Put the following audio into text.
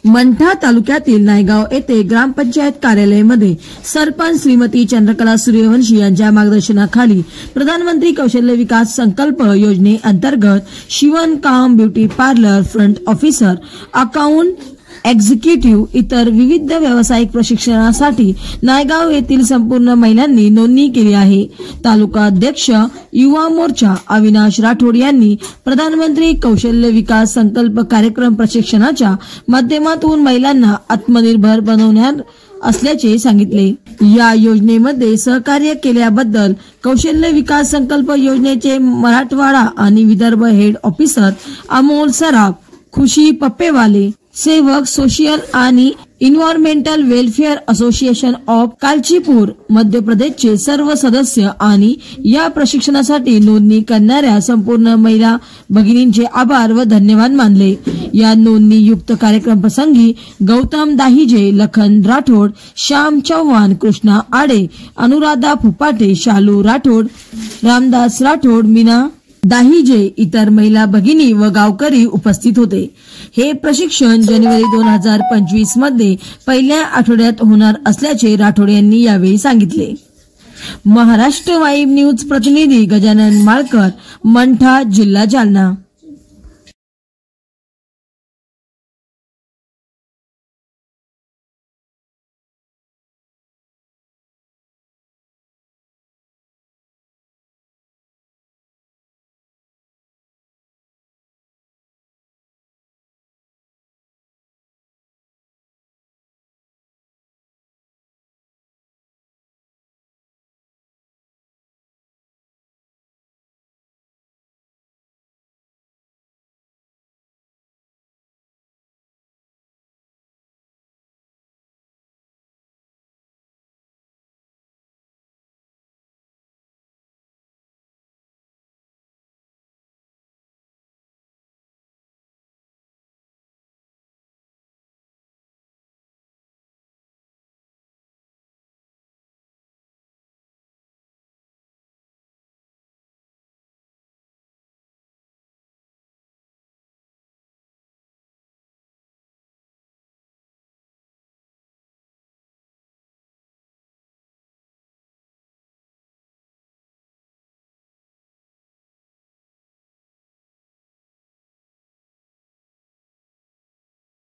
मंठा तालुक्यातील नायगाव येथे ग्रामपंचायत कार्यालयामध्ये सरपंच श्रीमती चंद्रकला सूर्यवंशी यांच्या मार्गदर्शनाखाली प्रधानमंत्री कौशल्य विकास संकल्प योजनेअंतर्गत शिवणकाम, beauty parlour, front officer, account executive इतर विविध व्यावसायिक प्रशिक्षणासाठी नायगाव येथील संपूर्ण महिलांनी नोंदणी केली आहे। तालुका अध्यक्ष युवा मोर्चा अविनाश राठोड यांनी प्रधानमंत्री कौशल्य विकास संकल्प कार्यक्रम प्रशिक्षणाच्या माध्यमातून महिलांना आत्मनिर्भर बनवणार असल्याचे सांगितले। या योजनेमध्ये सहकार्य केल्याबद्दल कौशल्य विकास संकल्प योजनेचे मराठवाडा आणि विदर्भ हेड ऑफिसर अमोल सराफ, खुशी पप्पेवाले, सेवक सोशल आणि इन्व्हायरमेंटल वेलफेअर असोसिएशन ऑफ कालचीपूर मध्य प्रदेशचे सर्व सदस्य आणि या प्रशिक्षणासाठी नोंदणी करणाऱ्या संपूर्ण महिला भगिनींचे आभार व धन्यवाद मानले। या नोंदणीयुक्त कार्यक्रम प्रसंगी गौतम दाहिजे, लखन राठोड, श्याम चौहान, कृष्णा आडे, अनुराधा फुपाटे, शालू राठोड, रामदास राठोड, मीना दाहिजे, इतर महिला भगिनी व गावकरी उपस्थित होते। हे प्रशिक्षण जानेवारी 2025 मध्ये पहिल्या आठवड्यात होणार असल्याचे राठोड यांनी यावेळी सांगितले। महाराष्ट्र वाईब न्यूज प्रतिनिधी गजानन माळकर, मंठा, जिल्हा जालना।